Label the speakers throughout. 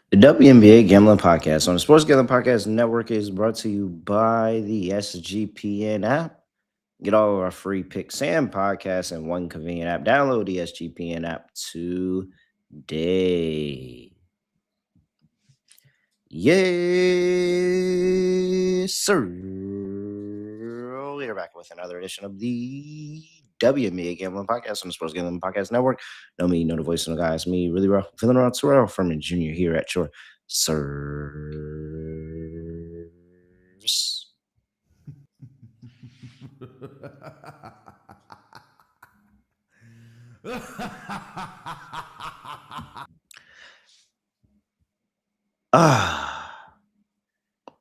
Speaker 1: The WNBA Gambling Podcast on the Sports Gambling Podcast Network is brought to you by the SGPN app. Get all of our free picks and podcasts in one convenient app. Download the SGPN app today. Yes, sir. We are back with another edition of the WNBA Gambling Podcast on the Sports Gambling Podcast Network. Know me, know the voice of the guys. Me, really rough, feeling around Terrell Furman Jr. here at your service.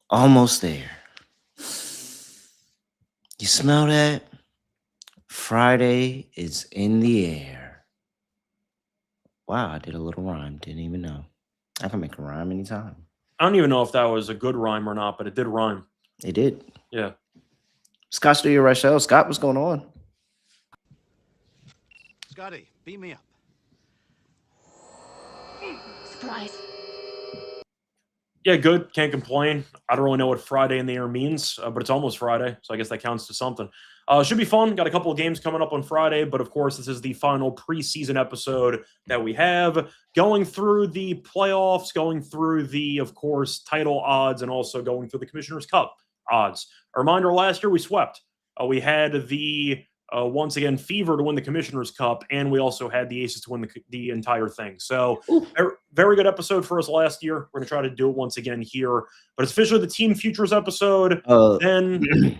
Speaker 1: Almost there. You smell that? Friday is in the air. Wow, I did a little rhyme. Didn't even know. I can make a rhyme anytime.
Speaker 2: I don't even know if that was a good rhyme or not, but it did rhyme.
Speaker 1: It did.
Speaker 2: Yeah.
Speaker 1: Scott Studio Reichel. Scott, what's going on?
Speaker 3: Scotty, beat me up.
Speaker 4: Surprise.
Speaker 2: Yeah, good. Can't complain. I don't really know what Friday in the air means, but it's almost Friday, so I guess that counts to something. Should be fun. Got a couple of games coming up on Friday, but of course, this is the final preseason episode that we have. Going through the playoffs, going through the, of course, title odds, and also going through the Commissioner's Cup odds. A reminder, last year we swept. We had the, once again, Fever to win the Commissioner's Cup, and we also had the Aces to win the entire thing. So, very good episode for us last year. We're going to try to do it once again here. But it's officially the Team Futures episode. Then...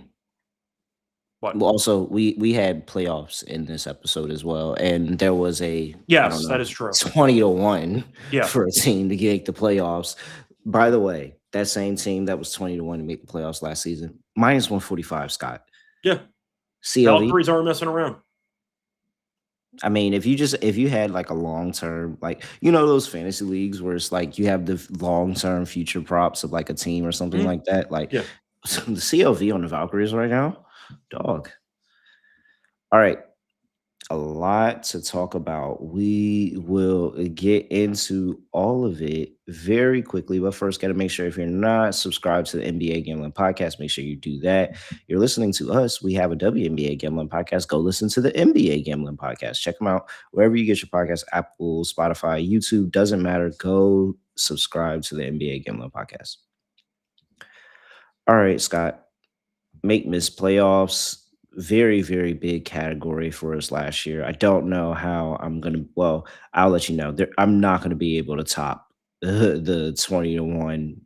Speaker 1: What? Well, also, we had playoffs in this episode as well, and there was a
Speaker 2: that is true
Speaker 1: 20-1 for a team to make the playoffs. By the way, that same team that was 20-1 to make the playoffs last season, minus 145. Scott,
Speaker 2: yeah,
Speaker 1: CLV
Speaker 2: Valkyries aren't messing around.
Speaker 1: I mean, if you had like a long term, like those fantasy leagues where it's like you have the long term future props of like a team or something like that, like the CLV on the Valkyries right now. Dog. All right. A lot to talk about. We will get into all of it very quickly. But first, got to make sure if you're not subscribed to the NBA Gambling Podcast, make sure you do that. You're listening to us. We have a WNBA Gambling Podcast. Go listen to the NBA Gambling Podcast. Check them out wherever you get your podcast, Apple, Spotify, YouTube. Doesn't matter. Go subscribe to the NBA Gambling Podcast. All right, Scott. Make miss playoffs, very, very big category for us last year. I don't know how I'm going to, well, I'll let you know. I'm not going to be able to top the 20-1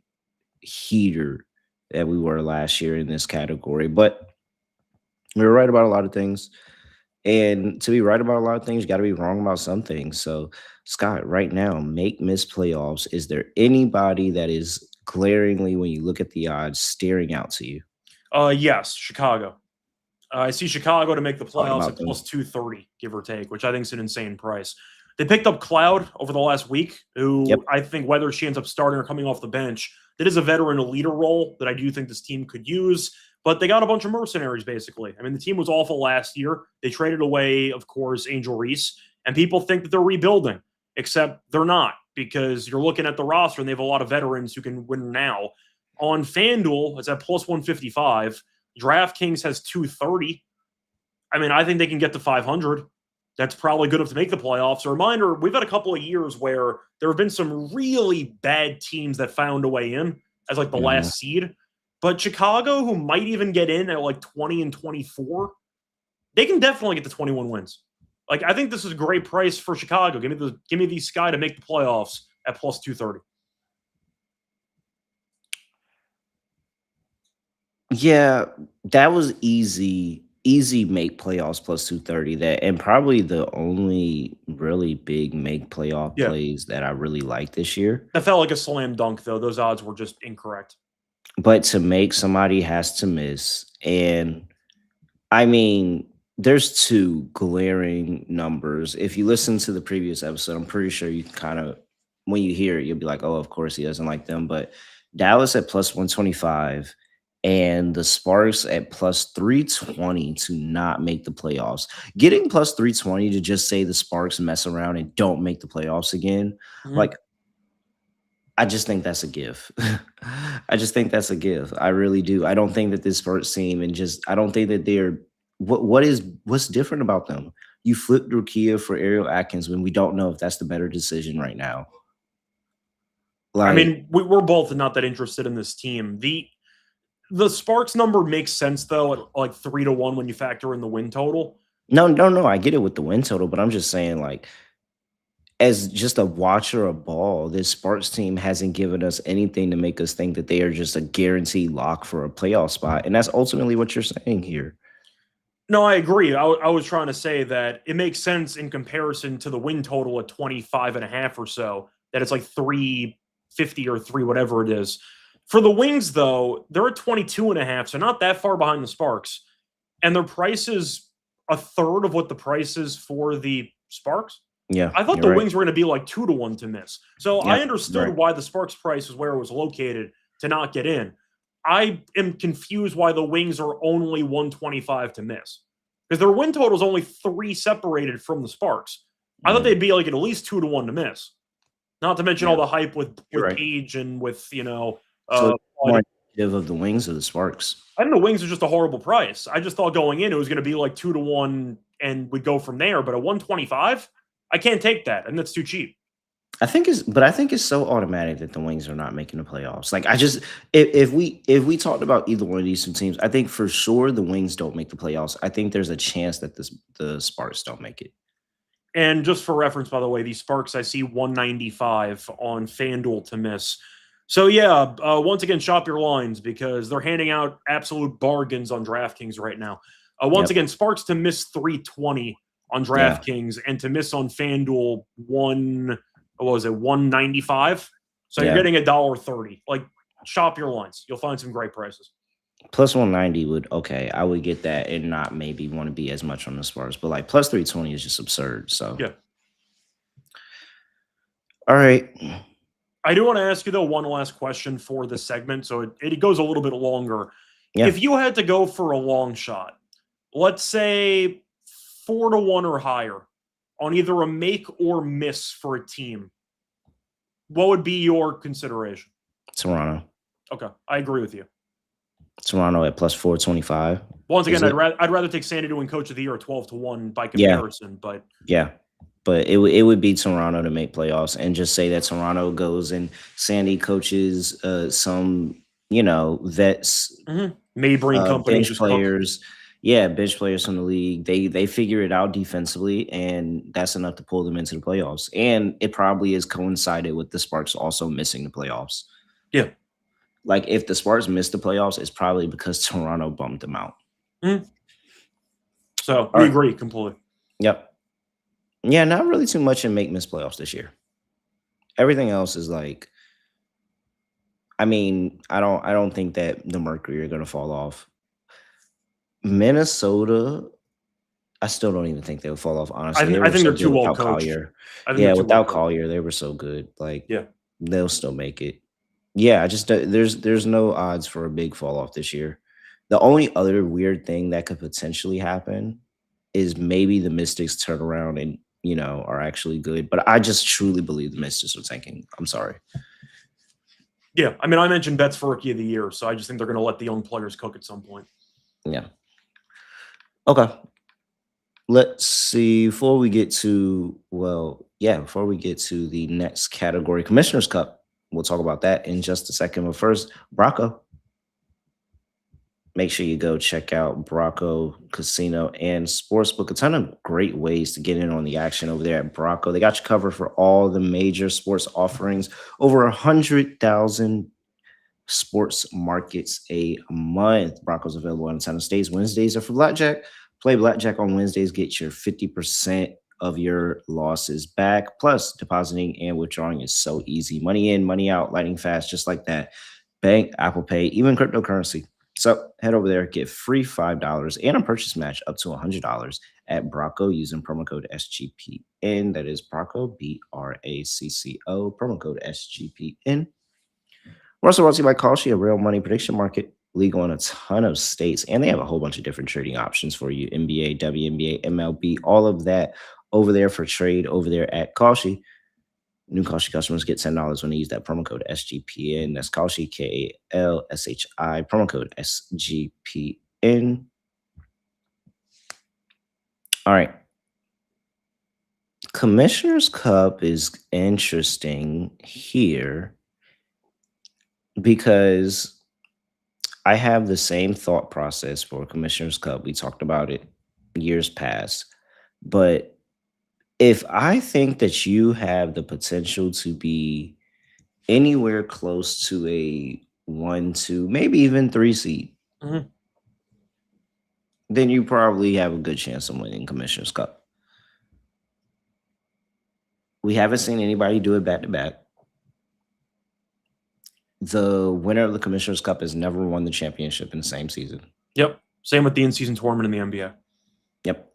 Speaker 1: heater that we were last year in this category. But we were right about a lot of things. And to be right about a lot of things, you got to be wrong about some things. So, Scott, right now, make miss playoffs. Is there anybody that is glaringly, when you look at the odds, staring out to you?
Speaker 2: Yes, Chicago. I see Chicago to make the playoffs at plus 230, give or take, which I think is an insane price. They picked up Cloud over the last week, who I think whether she ends up starting or coming off the bench, that is a veteran leader role that I do think this team could use. But they got a bunch of mercenaries, basically. I mean, the team was awful last year. They traded away, of course, Angel Reese, and people think that they're rebuilding, except they're not, because you're looking at the roster and they have a lot of veterans who can win now. On FanDuel, it's at plus 155. DraftKings has 230. I mean, I think they can get to 500. That's probably good enough to make the playoffs. A reminder, we've had a couple of years where there have been some really bad teams that found a way in as like the last seed. But Chicago, who might even get in at like 20 and 24, they can definitely get to 21 wins. Like, I think this is a great price for Chicago. Give me the Sky to make the playoffs at plus 230.
Speaker 1: Yeah, that was easy make playoffs plus 230. That, and probably the only really big make playoff plays that I really like this year.
Speaker 2: That felt like a slam dunk, though. Those odds were just incorrect.
Speaker 1: But to make, somebody has to miss. And I mean, there's two glaring numbers. If you listen to the previous episode, I'm pretty sure you kind of, when you hear it, you'll be like, oh, of course he doesn't like them. But Dallas at plus 125 and the Sparks at plus 320 to not make the playoffs. Getting plus 320 to just say the Sparks mess around and don't make the playoffs again, like, I just think that's a give. I just think that's a give. I really do. I don't think that this Spurs team and just I don't think that they're what's different about them? You flipped Rukia for Ariel Atkins when we don't know if that's the better decision right now.
Speaker 2: I mean, we're both not that interested in this team. The Sparks number makes sense though, at like 3-1 when you factor in the win total.
Speaker 1: No. I get it with the win total, but I'm just saying, like, as just a watcher of ball, this Sparks team hasn't given us anything to make us think that they are just a guaranteed lock for a playoff spot. And that's ultimately what you're saying here.
Speaker 2: No, I agree. I was trying to say that it makes sense in comparison to the win total at 25.5 or so, that it's like 350 or 3 whatever it is. For the Wings, though, they're at 22.5, so not that far behind the Sparks. And their price is a third of what the price is for the Sparks.
Speaker 1: Yeah.
Speaker 2: I thought the Wings were going to be like 2-1 to miss. So
Speaker 1: Yeah,
Speaker 2: I understood why the Sparks price was where it was located to not get in. I am confused why the Wings are only 125 to miss. Because their win total is only 3 separated from the Sparks. I thought they'd be like at least 2-1 to miss. Not to mention all the hype with Page and with,
Speaker 1: so more of the Wings or the Sparks.
Speaker 2: I think the Wings are just a horrible price. I just thought going in it was going to be like 2-1 and we'd go from there. But at 125, I can't take that, and that's too cheap.
Speaker 1: I think it's so automatic that the Wings are not making the playoffs. Like, if we talked about either one of these two teams, I think for sure the Wings don't make the playoffs. I think there's a chance that the Sparks don't make it.
Speaker 2: And just for reference, by the way, these Sparks, I see 195 on FanDuel to miss. So yeah, once again, shop your lines because they're handing out absolute bargains on DraftKings right now. Once again, Sparks to miss 320 on DraftKings and to miss on FanDuel 195. So you're getting $1.30. Like, shop your lines. You'll find some great prices.
Speaker 1: Plus 190 I would get that and not maybe want to be as much on the Spurs, but like plus 320 is just absurd. So
Speaker 2: yeah.
Speaker 1: All right.
Speaker 2: I do want to ask you though one last question for this segment, so it goes a little bit longer.
Speaker 1: Yeah.
Speaker 2: If you had to go for a long shot, let's say 4-1 or higher on either a make or miss for a team, what would be your consideration?
Speaker 1: Toronto.
Speaker 2: Okay, I agree with you.
Speaker 1: Toronto at plus 425.
Speaker 2: Once again, I'd rather take Sandy to win Coach of the Year at 12-1 by comparison, but
Speaker 1: it would be Toronto to make playoffs, and just say that Toronto goes and Sandy coaches some vets,
Speaker 2: may bring company
Speaker 1: bench players. Bench players from the league. They figure it out defensively, and that's enough to pull them into the playoffs. And it probably is coincided with the Sparks also missing the playoffs.
Speaker 2: Yeah.
Speaker 1: Like, if the Sparks missed the playoffs, it's probably because Toronto bumped them out.
Speaker 2: So we agree completely.
Speaker 1: Yep. Yeah, not really too much in miss playoffs this year. Everything else is like, I mean, I don't think that the Mercury are going to fall off. Minnesota, I still don't even think they'll fall off, honestly.
Speaker 2: I think they're too well coached.
Speaker 1: Without Collier, they were so good. Like, they'll still make it. Yeah, there's no odds for a big fall off this year. The only other weird thing that could potentially happen is maybe the Mystics turn around and, are actually good. But I just truly believe the Mystics are tanking. I'm sorry.
Speaker 2: Yeah, I mean, I mentioned bets for Rookie of the Year, so I just think they're going to let the young players cook at some point.
Speaker 1: Yeah. Okay. Let's see. Before we get to the next category, Commissioner's Cup. We'll talk about that in just a second. But first, Bracco. Make sure you go check out Bracco Casino and Sportsbook. A ton of great ways to get in on the action over there at Bracco. They got you covered for all the major sports offerings. Over 100,000 sports markets a month. Bracco's available on a ton of states. Wednesdays are for blackjack. Play blackjack on Wednesdays. Get your 50% of your losses back. Plus, depositing and withdrawing is so easy. Money in, money out, lightning fast, just like that. Bank, Apple Pay, even cryptocurrency. So head over there, get free $5 and a purchase match up to $100 at Bracco using promo code SGPN. That is Bracco, BRACCO, promo code SGPN. We're also brought to you by Kalshi, a real money prediction market, legal in a ton of states, and they have a whole bunch of different trading options for you. NBA, WNBA, MLB, all of that over there for trade over there at Kalshi. New Kalshi customers get $10 when they use that promo code SGPN. That's Kalshi, KALSHI, promo code SGPN. All right. Commissioner's Cup is interesting here because I have the same thought process for Commissioner's Cup. We talked about it years past. But if I think that you have the potential to be anywhere close to a 1, 2, maybe even 3 seed, then you probably have a good chance of winning Commissioner's Cup. We haven't seen anybody do it back to back. The winner of the Commissioner's Cup has never won the championship in the same season.
Speaker 2: Yep. Same with the in-season tournament in the NBA.
Speaker 1: Yep.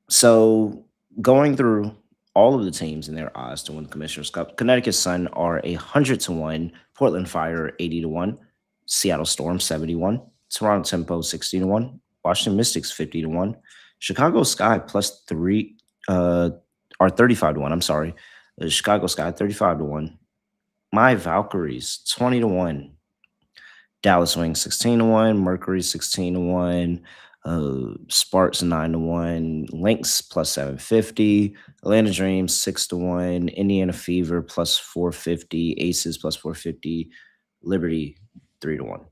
Speaker 1: So going through all of the teams and their odds to win the Commissioner's Cup, Connecticut Sun are 100-1, Portland Fire 80-1, Seattle Storm 71, Toronto Tempo 60-1, Washington Mystics 50-1, Chicago Sky +3 are 35-1. I'm sorry, Chicago Sky 35-1. My Valkyries 20-1, Dallas Wings 16-1, Mercury 16-1. Sparks 9-1, Lynx +750, Atlanta Dreams 6-1, Indiana Fever +450, Aces +450, Liberty 3-1.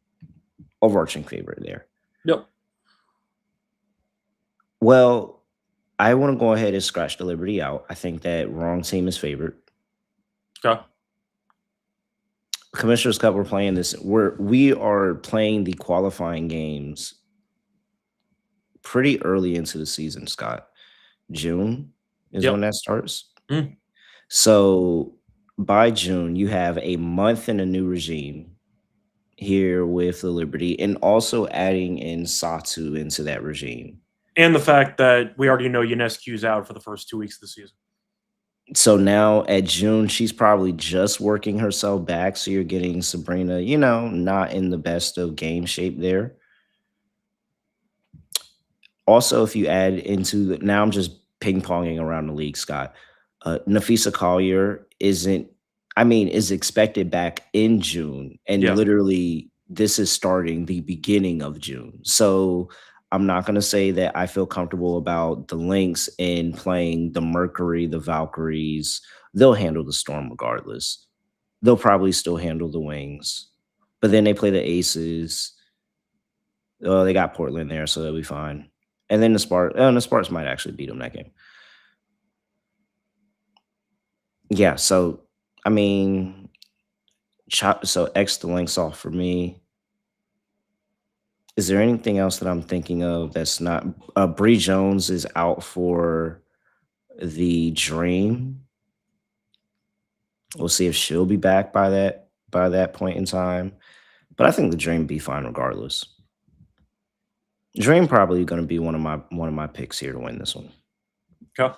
Speaker 1: Overarching favorite there.
Speaker 2: Yep.
Speaker 1: Well, I want to go ahead and scratch the Liberty out. I think that wrong team is favored.
Speaker 2: Okay.
Speaker 1: Commissioner's Cup, we're playing this. We are playing the qualifying games pretty early into the season, Scott. June is when that starts. So by June, you have a month in a new regime here with the Liberty, and also adding in Satu into that regime.
Speaker 2: And the fact that we already know Ionescu's out for the first 2 weeks of the season.
Speaker 1: So now at June, she's probably just working herself back. So you're getting Sabrina, not in the best of game shape there. Also, if you add into now, I'm just ping-ponging around the league, Scott. Nafisa Collier is expected back in June. And literally, this is starting the beginning of June. So I'm not going to say that I feel comfortable about the Lynx in playing the Mercury, the Valkyries. They'll handle the Storm regardless. They'll probably still handle the Wings. But then they play the Aces. Oh, they got Portland there, so they'll be fine. And then the Sparks might actually beat them that game. Yeah, so, so X the Lynx off for me. Is there anything else that I'm thinking of that's not? Bree Jones is out for the Dream. We'll see if she'll be back by that point in time. But I think the Dream be fine regardless. Dream probably going to be one of my picks here to win this one.
Speaker 2: Okay.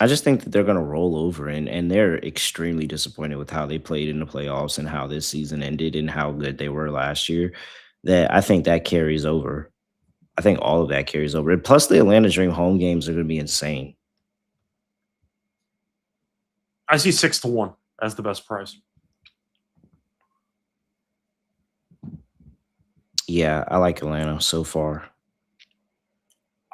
Speaker 1: I just think that they're going to roll over, and they're extremely disappointed with how they played in the playoffs and how this season ended and how good they were last year. That I think that carries over. I think all of that carries over. Plus, the Atlanta Dream home games are going to be insane.
Speaker 2: I see 6-1 as the best price.
Speaker 1: Yeah, I like Atlanta so far.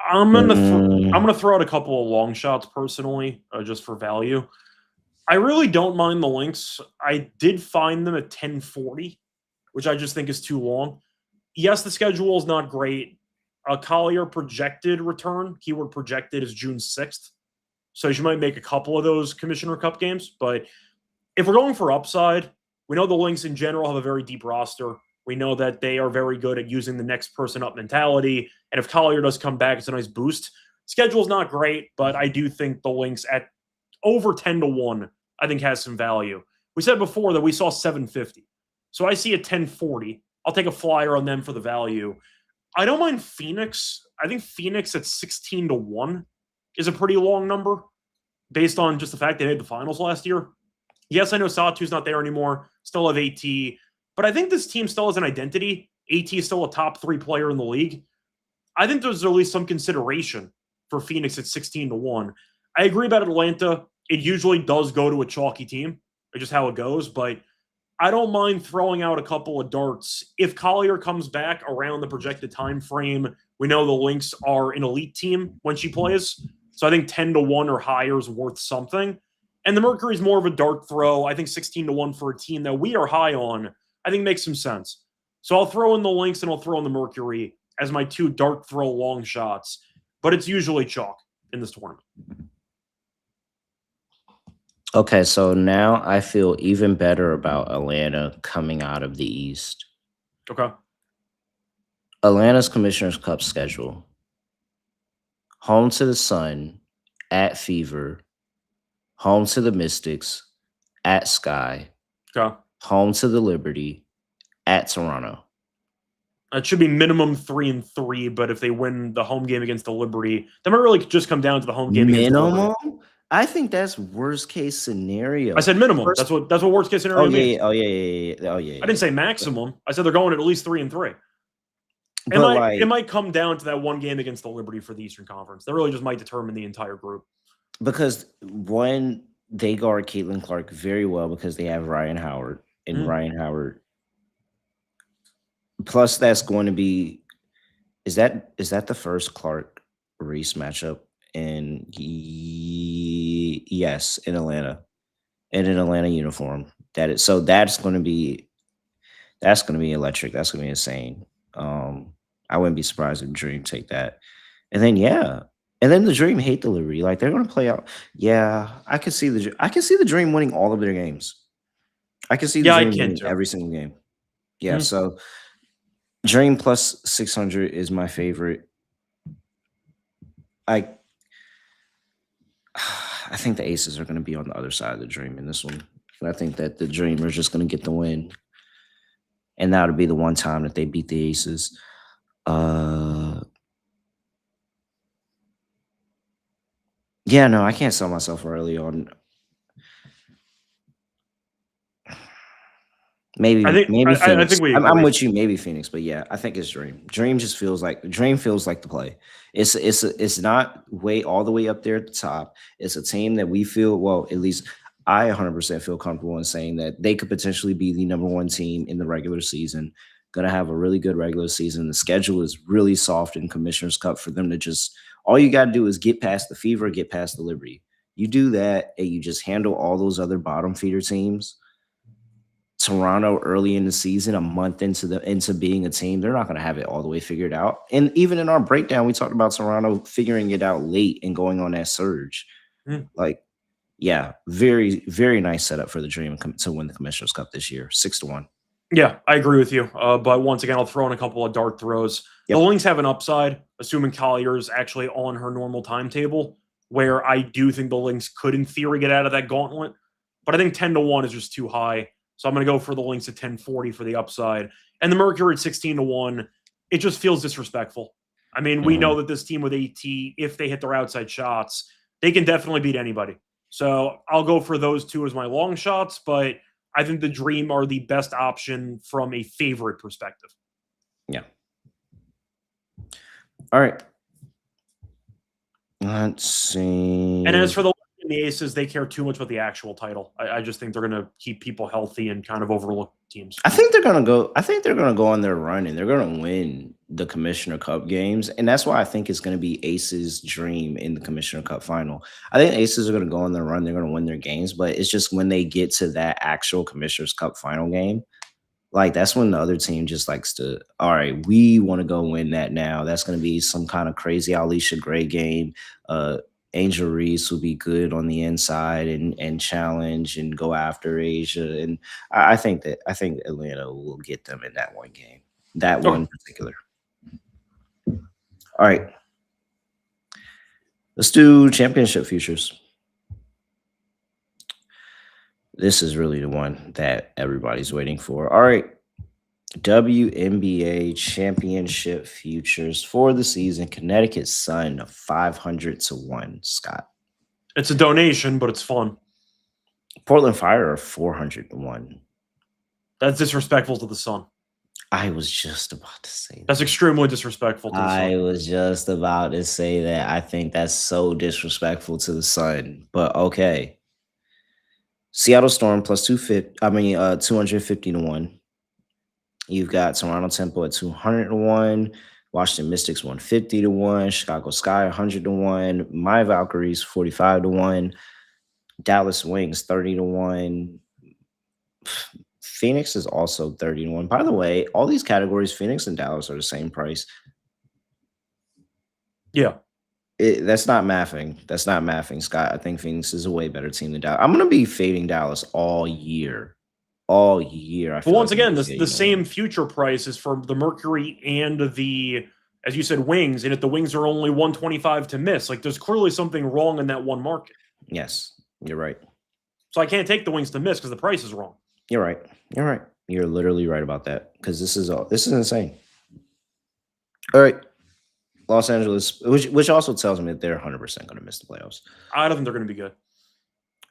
Speaker 2: I'm gonna throw out a couple of long shots personally, just for value. I really don't mind the Lynx. I did find them at 1040, which I just think is too long. Yes, the schedule is not great. Collier projected return, keyword projected, is June 6th. So she might make a couple of those Commissioner Cup games. But if we're going for upside, we know the Lynx in general have a very deep roster. We know that they are very good at using the next person up mentality. And if Collier does come back, it's a nice boost. Schedule's not great, but I do think the Lynx at over 10-1, I think has some value. We said before that we saw 750. So I see a 1040. I'll take a flyer on them for the value. I don't mind Phoenix. I think Phoenix at 16-1 is a pretty long number based on just the fact they made the finals last year. Yes, I know Satu's not there anymore. Still have AT. But I think this team still has an identity. AT is still a top 3 player in the league. I think there's at least some consideration for Phoenix at 16-1. I agree about Atlanta. It usually does go to a chalky team. It's just how it goes. But I don't mind throwing out a couple of darts. If Collier comes back around the projected time frame, we know the Lynx are an elite team when she plays. So I think 10-1 or higher is worth something. And the Mercury is more of a dart throw. I think 16-1 for a team that we are high on, I think makes some sense. So I'll throw in the Lynx and I'll throw in the Mercury as my 2 dart throw long shots. But it's usually chalk in this tournament.
Speaker 1: Okay, so now I feel even better about Atlanta coming out of the East.
Speaker 2: Okay.
Speaker 1: Atlanta's Commissioner's Cup schedule. Home to the Sun, at Fever, home to the Mystics, at Sky,
Speaker 2: Okay.
Speaker 1: home to the Liberty, at Toronto.
Speaker 2: It should be minimum 3-3, but if they win the home game against the Liberty, that might really just come down to the home game against the Liberty.
Speaker 1: I think that's worst case scenario.
Speaker 2: I said minimum. That's what worst case scenario means.
Speaker 1: Oh yeah.
Speaker 2: I didn't say maximum. I said they're going at least 3-3. It might come down to that one game against the Liberty for the Eastern Conference. That really just might determine the entire group.
Speaker 1: Because one, they guard Caitlin Clark very well because they have Ryan Howard and Ryan Howard. Plus, that's going to be is that the first Clark Reese matchup? And yes, in Atlanta, in an Atlanta uniform. That's going to be electric. That's going to be insane. I wouldn't be surprised if Dream take that. And then the Dream hate the Liberty. Like they're going to play out. Yeah, I can see the Dream winning all of their games. I can see the Dream winning every single game. Yeah, so Dream plus 600 is my favorite. I think the Aces are going to be on the other side of the Dream in this one. And I think that the Dream are just going to get the win. And that would be the one time that they beat the Aces. Yeah, no, I can't sell myself early on. Maybe Phoenix. I think I'm with you. Maybe Phoenix, but yeah, I think it's Dream. Dream feels like the play. It's not all the way up there at the top. It's a team that we feel, well, at least I 100% feel comfortable in saying that they could potentially be the #1 team in the regular season. Going to have a really good regular season. The schedule is really soft in Commissioner's Cup for them to just, all you got to do is get past the Fever, get past the Liberty. You do that and you just handle all those other bottom feeder teams. Toronto early in the season, a month into being a team, they're not going to have it all the way figured out. And even in our breakdown, we talked about Toronto figuring it out late and going on that surge. Like, yeah, very, very nice setup for the Dream to win the Commissioner's Cup this year, 6-1.
Speaker 2: Yeah, I agree with you. But once again, I'll throw in a couple of dart throws. Yep. The Lynx have an upside, assuming Collier is actually on her normal timetable, where I do think the Lynx could, in theory, get out of that gauntlet. But I think 10-1 is just too high. So I'm going to go for the Lynx at 10-40 for the upside. And the Mercury at 16-1, it just feels disrespectful. I mean, we know that this team with AT, if they hit their outside shots, they can definitely beat anybody. So I'll go for those two as my long shots, but I think the Dream are the best option from a favorite perspective.
Speaker 1: Yeah. All right. Let's see.
Speaker 2: And as for the Aces, they care too much about the actual title. I just think they're going to keep people healthy and kind of overlook teams.
Speaker 1: I think they're going to go on their run and they're going to win the Commissioner Cup games. And that's why I think it's going to be Aces Dream in the Commissioner Cup final. I think Aces are going to go on their run. They're going to win their games, but it's just when they get to that actual Commissioner's Cup final game, like that's when the other team just likes to, all right, we want to go win that now. That's going to be some kind of crazy Alicia Gray game. Angel Reese will be good on the inside and challenge and go after Asia. And I think Atlanta will get them in that one game, one in particular. All right. Let's do championship futures. This is really the one that everybody's waiting for. All right. WNBA championship futures for the season. Connecticut Sun 500-1. Scott,
Speaker 2: it's a donation, but it's fun.
Speaker 1: Portland Fire 400-1.
Speaker 2: That's disrespectful to the Sun.
Speaker 1: I was just about to say that.
Speaker 2: That's extremely disrespectful to the Sun.
Speaker 1: I was just about to say that. I think that's so disrespectful to the Sun. But okay. Seattle Storm plus 250. I mean, 250 to 1. You've got Toronto Temple at 200 to 1. Washington Mystics 150 to 1. Chicago Sky 100 to 1. My Valkyries 45 to 1. Dallas Wings 30 to 1. Phoenix is also 30 to 1. By the way, all these categories, Phoenix and Dallas are the same price.
Speaker 2: Yeah.
Speaker 1: That's not mathing. That's not mathing, Scott. I think Phoenix is a way better team than Dallas. I'm going to be fading Dallas all year. All year.
Speaker 2: But once again, the same future price is for the Mercury and the, as you said, Wings. And if the Wings are only 125 to miss, like there's clearly something wrong in that one market.
Speaker 1: Yes, you're right.
Speaker 2: So I can't take the Wings to miss because the price is wrong.
Speaker 1: You're right. You're right. You're literally right about that because this is insane. All right. Los Angeles, which also tells me that they're 100% going to miss the playoffs.
Speaker 2: I don't think they're going to be good.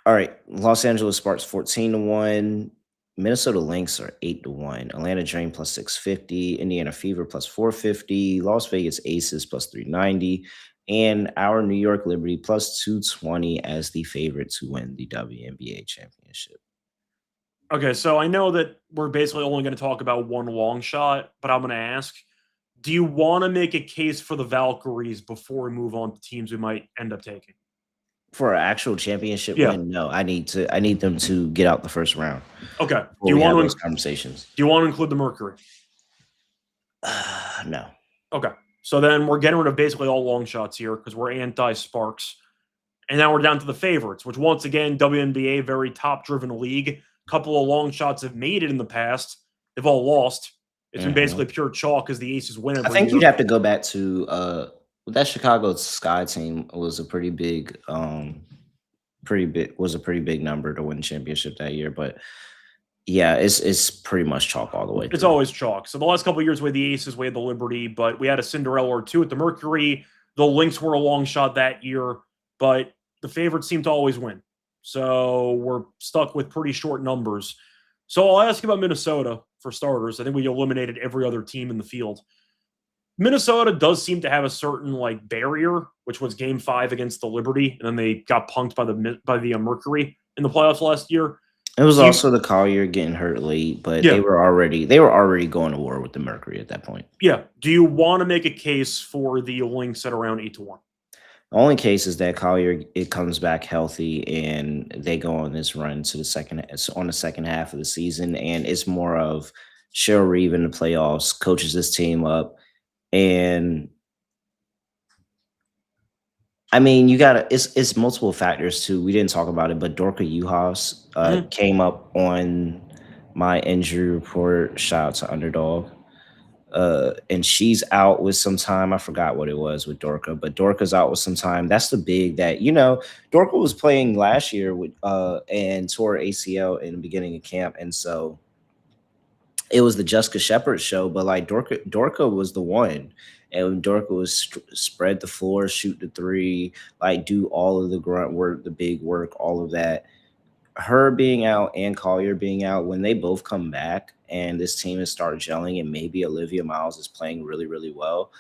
Speaker 1: All right. Los Angeles Sparks 14 to 1. Minnesota Lynx are 8 to 1. Atlanta Dream plus 650. Indiana Fever plus 450. Las Vegas Aces plus 390. And our New York Liberty plus 220 as the favorite to win the WNBA championship.
Speaker 2: Okay, so I know that we're basically only going to talk about one long shot, but I'm going to ask, do you want to make a case for the Valkyries before we move on to teams we might end up taking?
Speaker 1: For an actual championship win, no. I need them to get out the first round.
Speaker 2: Okay. Do you want
Speaker 1: those conversations?
Speaker 2: Do you want to include the Mercury?
Speaker 1: No.
Speaker 2: Okay. So then we're getting rid of basically all long shots here because we're anti-Sparks. And now we're down to the favorites, which once again, WNBA, very top-driven league. A couple of long shots have made it in the past. They've all lost. It's been basically pure chalk because the Aces win every
Speaker 1: I think
Speaker 2: year.
Speaker 1: You'd have to go back to that Chicago Sky team was a pretty big number to win the championship that year. But yeah, it's pretty much chalk all the way through.
Speaker 2: It's always chalk. So the last couple of years we had the Aces, we had the Liberty, but we had a Cinderella or two at the Mercury. The Lynx were a long shot that year, but the favorites seem to always win. So we're stuck with pretty short numbers. So I'll ask you about Minnesota for starters. I think we eliminated every other team in the field. Minnesota does seem to have a certain barrier, which was Game 5 against the Liberty, and then they got punked by the Mercury in the playoffs last year.
Speaker 1: It was also the Collier getting hurt late, but they were already going to war with the Mercury at that point.
Speaker 2: Yeah. Do you want to make a case for the Lynx at around 8 to 1?
Speaker 1: The only case is that Collier comes back healthy and they go on this run to the second half of the season, and it's more of Cheryl Reeve in the playoffs coaches this team up, and I mean it's multiple factors too. We didn't talk about it, but Dorka Juhas came up on my injury report. Shout out to Underdog. And she's out with some time. I forgot what it was with Dorka, but Dorka's out with some time. That's the big that, Dorka was playing last year with and tore ACL in the beginning of camp. And so it was the Jessica Shepard show, but Dorka was the one. And Dorka was spread the floor, shoot the three, do all of the grunt work, the big work, all of that. Her being out and Collier being out, when they both come back and this team has started gelling and maybe Olivia Miles is playing really, really well,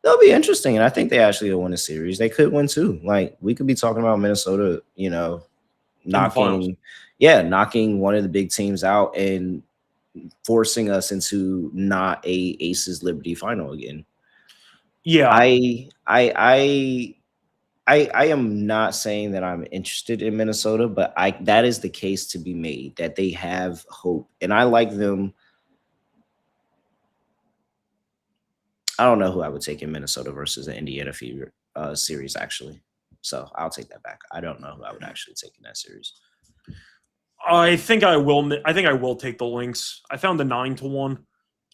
Speaker 1: they'll be interesting. And I think they actually will win a series. They could win too. We could be talking about Minnesota, knocking one of the big teams out and forcing us into not a Aces Liberty final again.
Speaker 2: Yeah.
Speaker 1: I am not saying that I'm interested in Minnesota, but that is the case to be made, that they have hope. And I like them. I don't know who I would take in Minnesota versus the Indiana Fever series, actually. So I'll take that back. I don't know who I would actually take in that series.
Speaker 2: I think I will take the Lynx. I found the 9 to 1.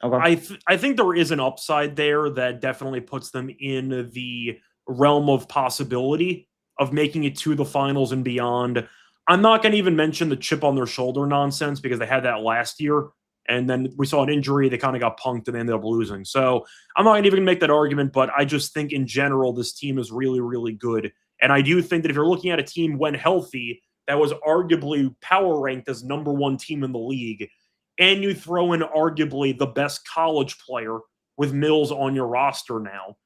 Speaker 2: Okay. I think there is an upside there that definitely puts them in the realm of possibility of making it to the finals and beyond. I'm not going to even mention the chip on their shoulder nonsense because they had that last year, and then we saw an injury. They kind of got punked and they ended up losing. So I'm not even going to make that argument, but I just think in general this team is really, really good. And I do think that if you're looking at a team when healthy that was arguably power ranked as #1 team in the league, and you throw in arguably the best college player with Mills on your roster now,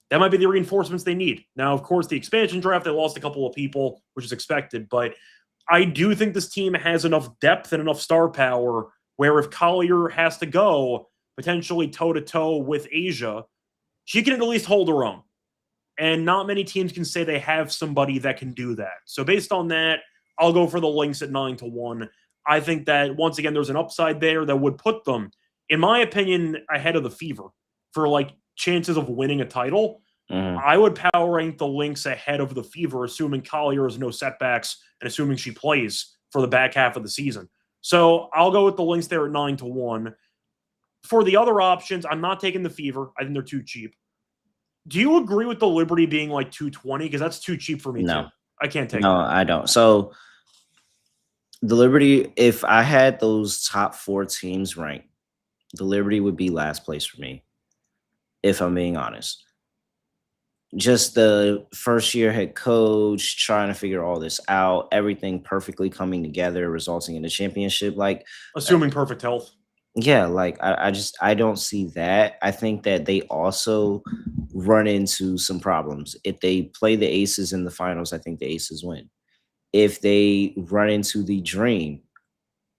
Speaker 2: that might be the reinforcements they need. Now, of course, the expansion draft, they lost a couple of people, which is expected, but I do think this team has enough depth and enough star power where if Collier has to go potentially toe-to-toe with Asia, she can at least hold her own. And not many teams can say they have somebody that can do that. So based on that, I'll go for the Lynx at 9-1. I think that, once again, there's an upside there that would put them, in my opinion, ahead of the Fever for, like, chances of winning a title. I would power rank the Lynx ahead of the Fever, assuming Collier has no setbacks and assuming she plays for the back half of the season. So I'll go with the Lynx there at 9-1. For the other options, I'm not taking the Fever. I think they're too cheap. Do you agree with the Liberty being like 220? Because that's too cheap for me, too. I can't take it.
Speaker 1: No, I don't. So the Liberty, if I had those top 4 teams ranked, the Liberty would be last place for me, if I'm being honest. Just the first-year head coach trying to figure all this out, everything perfectly coming together, resulting in a championship. Like,
Speaker 2: assuming perfect health.
Speaker 1: Yeah, like I don't see that. I think that they also run into some problems. If they play the Aces in the finals, I think the Aces win. If they run into the Dream,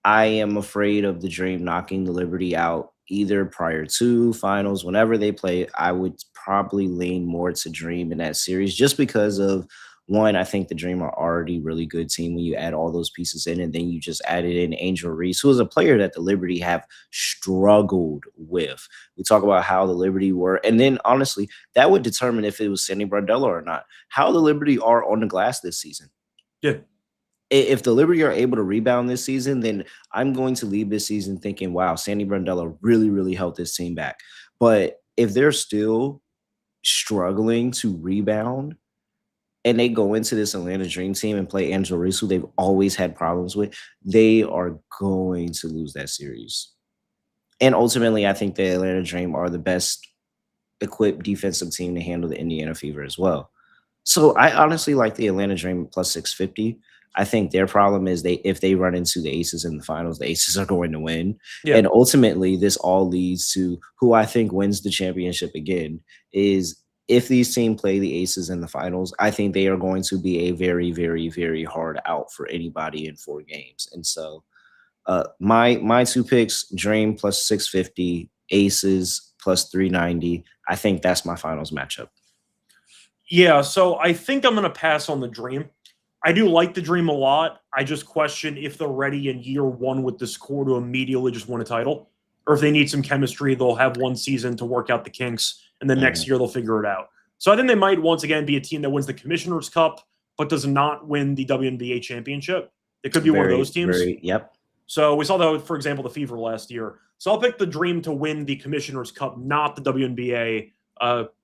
Speaker 1: I am afraid of the Dream knocking the Liberty out either prior to finals. Whenever they play, I would probably lean more to Dream in that series just because of, one, I think the Dream are already really good team when you add all those pieces in, and then you just added in Angel Reese, who is a player that the Liberty have struggled with. We talk about how the Liberty were, and then honestly, that would determine if it was Sandy Bradella or not. How the Liberty are on the glass this season.
Speaker 2: Yeah.
Speaker 1: If the Liberty are able to rebound this season, then I'm going to leave this season thinking, wow, Sandy Bradella really, really helped this team back. But if they're still struggling to rebound, and they go into this Atlanta Dream team and play Angel Reese, who they've always had problems with, they are going to lose that series. And ultimately, I think the Atlanta Dream are the best equipped defensive team to handle the Indiana Fever as well. So I honestly like the Atlanta Dream plus 650. I think their problem is if they run into the Aces in the finals, the Aces are going to win. Yeah. And ultimately, this all leads to who I think wins the championship again is if these teams play the Aces in the finals, I think they are going to be a very, very, very hard out for anybody in 4 games. And so my 2 picks, Dream plus 650, Aces plus 390. I think that's my finals matchup.
Speaker 2: Yeah, so I think I'm going to pass on the Dream. I do like the Dream a lot. I just question if they're ready in year 1 with this core to immediately just win a title, or if they need some chemistry, they'll have 1 season to work out the kinks, and then next year they'll figure it out. So I think they might once again be a team that wins the Commissioner's Cup, but does not win the WNBA championship. It could be one of those teams.
Speaker 1: Yep.
Speaker 2: So we saw that, for example, the Fever last year. So I'll pick the Dream to win the Commissioner's Cup, not the WNBA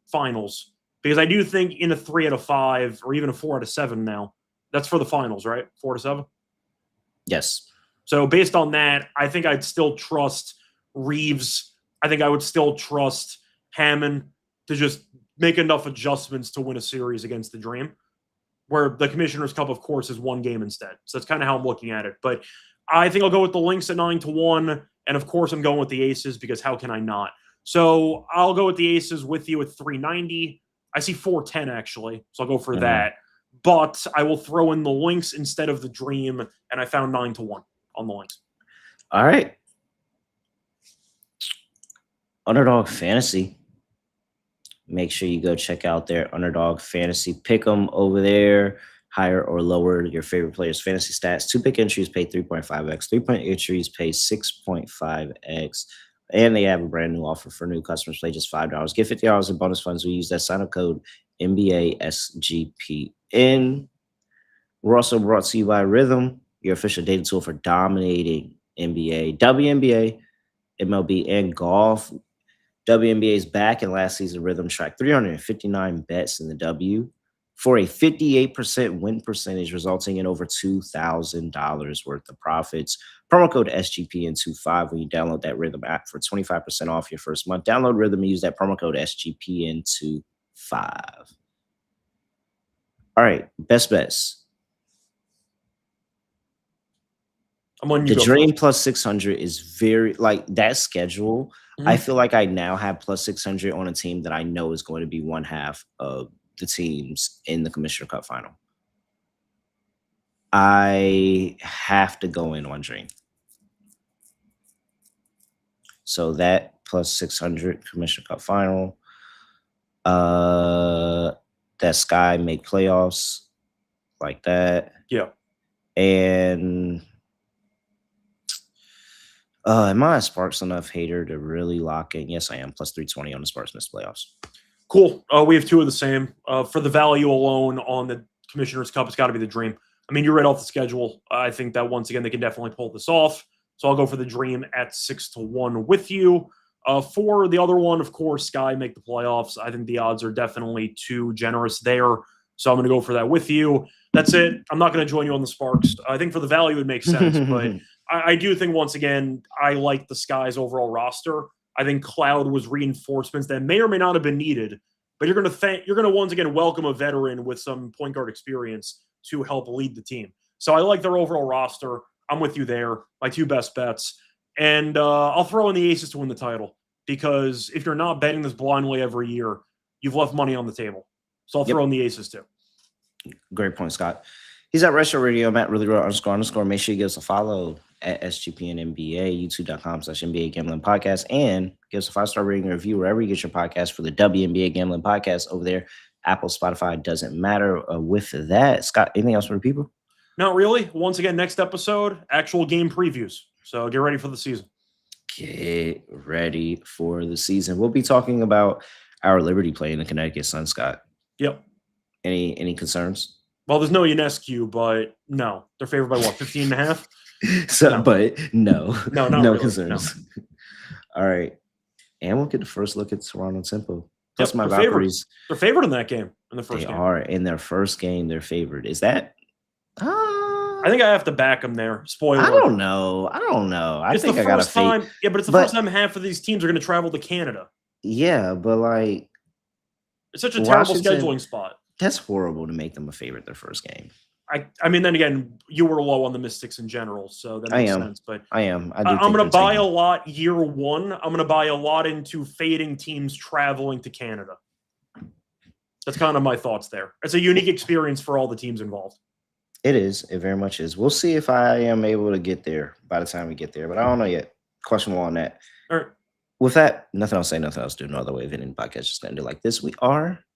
Speaker 2: finals, because I do think in a 3 out of 5 or even a 4 out of 7 now, that's for the finals, right? 4 to 7?
Speaker 1: Yes.
Speaker 2: So based on that, I think I'd still trust Reeves. I think I would still trust Hammond to just make enough adjustments to win a series against the Dream, where the Commissioner's Cup, of course, is 1 game instead. So that's kind of how I'm looking at it. But I think I'll go with the Lynx at 9-1. And of course, I'm going with the Aces because how can I not? So I'll go with the Aces with you at 390. I see 410 actually. So I'll go for that. But I will throw in the Lynx instead of the Dream. And I found 9-1 on the Lynx.
Speaker 1: All right. Underdog Fantasy. Make sure you go check out their Underdog Fantasy. Pick them over there. Higher or lower your favorite players' fantasy stats. 2-pick entries pay 3.5x. 3-point entries pay 6.5x. And they have a brand new offer for new customers. Play just $5. Get $50 in bonus funds. We use that sign-up code NBA SGPN. We're also brought to you by Rhythm, your official data tool for dominating NBA, WNBA, MLB, and golf. WNBA is back, and last season Rhythm tracked 359 bets in the W for a 58% win percentage, resulting in over $2,000 worth of profits. Promo code SGPN25 when you download that Rhythm app for 25% off your first month. Download Rhythm and use that promo code SGPN25. All right, best bets.
Speaker 2: I'm on you.
Speaker 1: The Dream plus 600 is very like that schedule. I feel like I now have plus 600 on a team that I know is going to be one half of the teams in the Commissioner Cup final. I have to go in on Dream. So that plus 600 Commissioner Cup final. That Sky make playoffs like that.
Speaker 2: Yeah.
Speaker 1: And am I a Sparks enough hater to really lock in? Yes, I am. Plus 320 on the Sparks miss playoffs.
Speaker 2: Cool. We have two of the same. For the value alone on the Commissioner's Cup, it's got to be the Dream. I mean, you read off the schedule. I think that once again, they can definitely pull this off. So I'll go for the Dream at 6-1 with you. For the other one, of course, Sky make the playoffs. I think the odds are definitely too generous there. So I'm going to go for that with you. That's it. I'm not going to join you on the Sparks. I think for the value, it makes sense. But I do think, once again, I like the Sky's overall roster. I think Cloud was reinforcements that may or may not have been needed. But you're going to once again welcome a veteran with some point guard experience to help lead the team. So I like their overall roster. I'm with you there. My two best bets. And I'll throw in the Aces to win the title, because if you're not betting this blindly every year, you've left money on the table. So I'll throw in the Aces too.
Speaker 1: Great point, Scott. He's at Retro Radio. I'm at really real __. Make sure you give us a follow at SGPN NBA, youtube.com/NBA Gambling Podcast, and give us a 5-star rating and review wherever you get your podcast for the WNBA Gambling Podcast over there. Apple, Spotify, doesn't matter. With that, Scott, anything else for the people?
Speaker 2: Not really. Once again, next episode, actual game previews. So get ready for the season.
Speaker 1: Get ready for the season. We'll be talking about our Liberty play in the Connecticut Sun, Scott.
Speaker 2: Yep.
Speaker 1: Any concerns?
Speaker 2: Well, there's no Ionescu, but no. They're favored by what, 15.5?
Speaker 1: So, no. But no
Speaker 2: really.
Speaker 1: Concerns. No. All right. And we'll get the first look at Toronto Tempo. Plus my
Speaker 2: Valkyries.
Speaker 1: Favored.
Speaker 2: They're favored in that game. In the first game.
Speaker 1: They are. In their first game, they're favored. Is that?
Speaker 2: I think I have to back them there. Spoiler.
Speaker 1: I don't know. I think I got to
Speaker 2: time. Yeah, but it's the first time half of these teams are going to travel to Canada.
Speaker 1: Yeah, but like,
Speaker 2: it's such a terrible scheduling spot.
Speaker 1: That's horrible to make them a favorite their first game.
Speaker 2: I mean, then again, you were low on the Mystics in general, so that makes sense. But
Speaker 1: I am.
Speaker 2: I'm going to buy a lot year one. I'm going to buy a lot into fading teams traveling to Canada. That's kind of my thoughts there. It's a unique experience for all the teams involved.
Speaker 1: It is. It very much is. We'll see if I am able to get there by the time we get there, but I don't know yet. Questionable on that.
Speaker 2: All right.
Speaker 1: With that, nothing else to say, nothing else to do. No other way of ending the podcast. Just going to do like this. We are